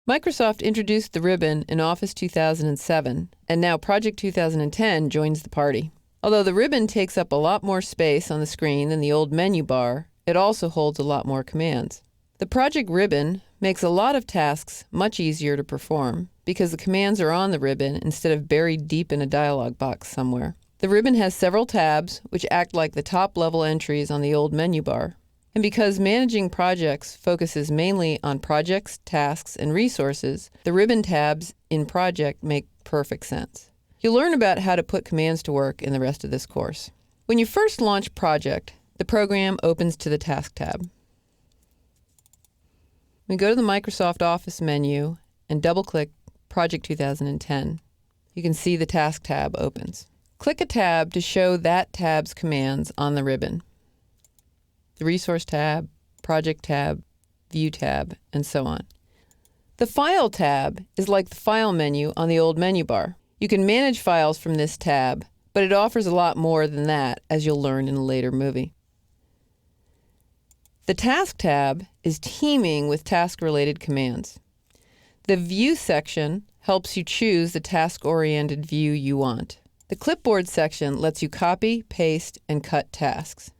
Microsoft introduced the ribbon in Office 2007, and now Project 2010 joins the party. Although the ribbon takes up a lot more space on the screen than the old menu bar, it also holds a lot more commands. The Project ribbon makes a lot of tasks much easier to perform because the commands are on the ribbon instead of buried deep in a dialog box somewhere. The ribbon has several tabs which act like the top-level entries on the old menu bar. And because managing projects focuses mainly on projects, tasks, and resources, the ribbon tabs in Project make perfect sense. You'll learn about how to put commands to work in the rest of this course. When you first launch Project, the program opens to the Task tab. We go to the Microsoft Office menu and double-click Project 2010. You can see the Task tab opens. Click a tab to show that tab's commands on the ribbon. The Resource tab, Project tab, View tab, and so on. The File tab is like the File menu on the old menu bar. You can manage files from this tab, but it offers a lot more than that, as you'll learn in a later movie. The Task tab is teeming with task-related commands. The View section helps you choose the task-oriented view you want. The Clipboard section lets you copy, paste, and cut tasks.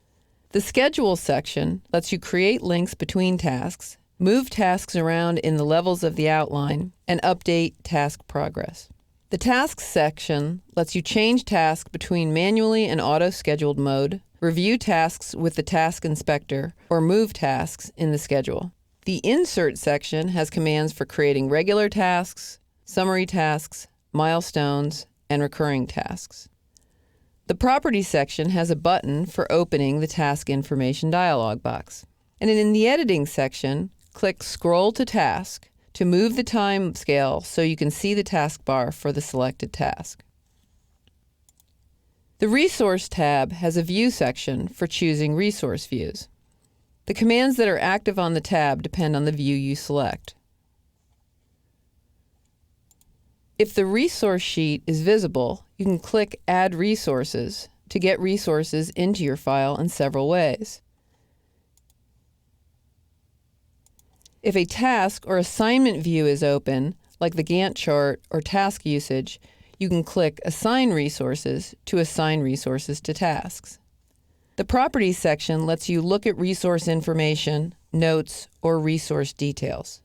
The Schedule section lets you create links between tasks, move tasks around in the levels of the outline, and update task progress. The Tasks section lets you change tasks between manually and auto-scheduled mode, review tasks with the Task Inspector, or move tasks in the schedule. The Insert section has commands for creating regular tasks, summary tasks, milestones, and recurring tasks. The Properties section has a button for opening the Task Information dialog box. And in the Editing section, click Scroll to Task to move the time scale so you can see the taskbar for the selected task. The Resource tab has a View section for choosing resource views. The commands that are active on the tab depend on the view you select. If the resource sheet is visible, you can click Add Resources to get resources into your file in several ways. If a task or assignment view is open, like the Gantt chart or task usage, you can click Assign Resources to assign resources to tasks. The Properties section lets you look at resource information, notes, or resource details.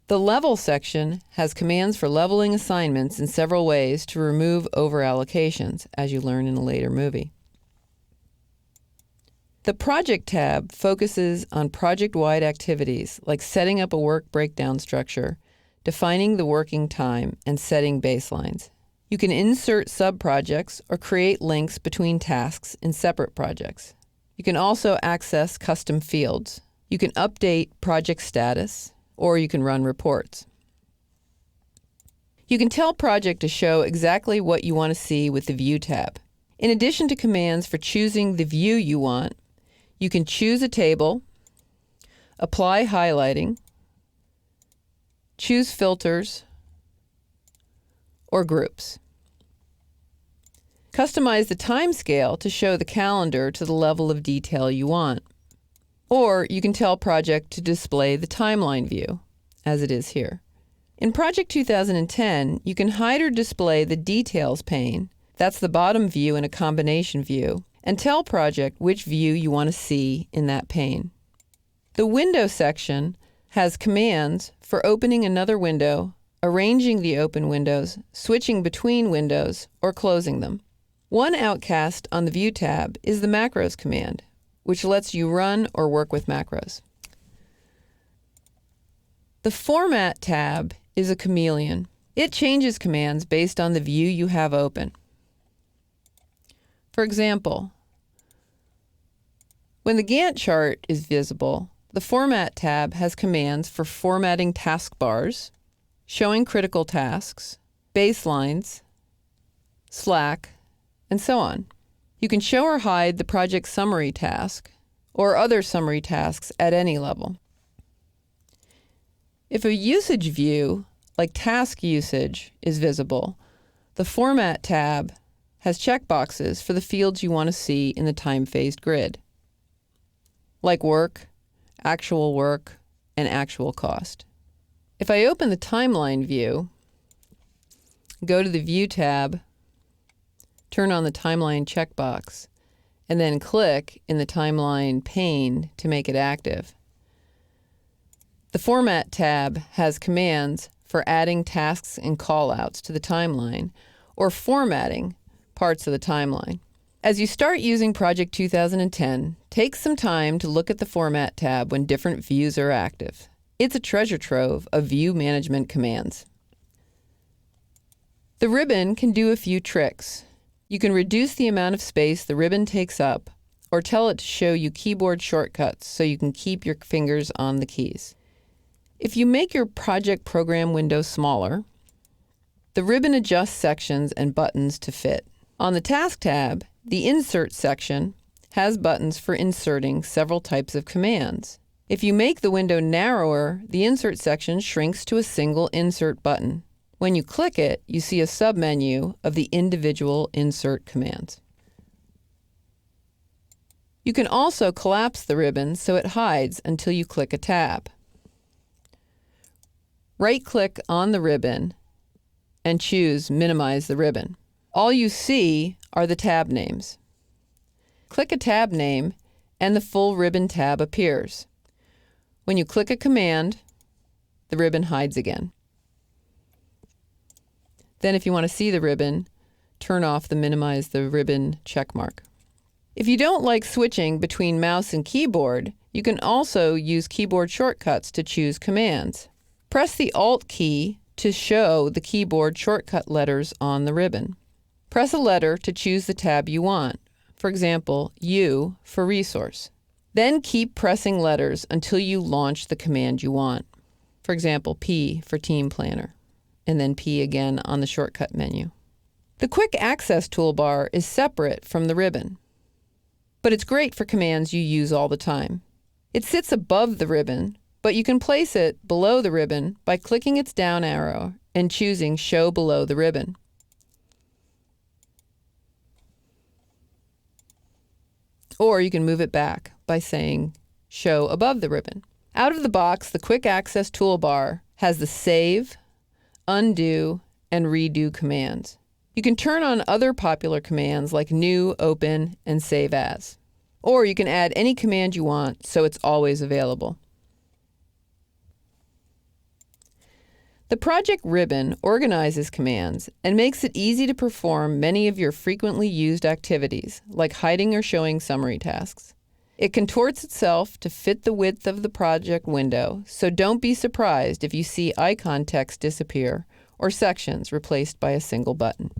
The Level section has commands for leveling assignments in several ways to remove overallocations, as you learn in a later movie. The Project tab focuses on project-wide activities like setting up a work breakdown structure, defining the working time, and setting baselines. You can insert sub-projects or create links between tasks in separate projects. You can also access custom fields. You can update project status, or you can run reports. You can tell Project to show exactly what you want to see with the View tab. In addition to commands for choosing the view you want, you can choose a table, apply highlighting, choose filters, or groups. Customize the time scale to show the calendar to the level of detail you want. Or you can tell Project to display the timeline view, as it is here. In Project 2010, you can hide or display the Details pane, that's the bottom view in a combination view, and tell Project which view you want to see in that pane. The Window section has commands for opening another window, arranging the open windows, switching between windows, or closing them. One outcast on the View tab is the Macros command, which lets you run or work with macros. The Format tab is a chameleon. It changes commands based on the view you have open. For example, when the Gantt chart is visible, the Format tab has commands for formatting taskbars, showing critical tasks, baselines, Slack, and so on. You can show or hide the project summary task or other summary tasks at any level. If a usage view, like task usage, is visible, the Format tab has checkboxes for the fields you want to see in the time-phased grid, like work, and actual cost. If I open the timeline view, go to the View tab, turn on the timeline checkbox, and then click in the timeline pane to make it active. The Format tab has commands for adding tasks and callouts to the timeline or formatting parts of the timeline. As you start using Project 2010, take some time to look at the Format tab when different views are active. It's a treasure trove of view management commands. The ribbon can do a few tricks. You can reduce the amount of space the ribbon takes up, or tell it to show you keyboard shortcuts so you can keep your fingers on the keys. If you make your project program window smaller, the ribbon adjusts sections and buttons to fit. On the Task tab, the Insert section has buttons for inserting several types of commands. If you make the window narrower, the Insert section shrinks to a single Insert button. When you click it, you see a submenu of the individual insert commands. You can also collapse the ribbon so it hides until you click a tab. Right-click on the ribbon and choose Minimize the ribbon. All you see are the tab names. Click a tab name and the full ribbon tab appears. When you click a command, the ribbon hides again. Then if you want to see the ribbon, turn off the Minimize the Ribbon checkmark. If you don't like switching between mouse and keyboard, you can also use keyboard shortcuts to choose commands. Press the Alt key to show the keyboard shortcut letters on the ribbon. Press a letter to choose the tab you want, for example, U for Resource. Then keep pressing letters until you launch the command you want, for example, P for Team Planner, and then P again on the shortcut menu. The Quick Access toolbar is separate from the ribbon, but it's great for commands you use all the time. It sits above the ribbon, but you can place it below the ribbon by clicking its down arrow and choosing Show Below the Ribbon. Or you can move it back by saying Show Above the Ribbon. Out of the box, the Quick Access toolbar has the Save, Undo, and Redo commands. You can turn on other popular commands like New, Open, and Save As. Or you can add any command you want so it's always available. The project ribbon organizes commands and makes it easy to perform many of your frequently used activities, like hiding or showing summary tasks. It contorts itself to fit the width of the project window, so don't be surprised if you see icon text disappear or sections replaced by a single button.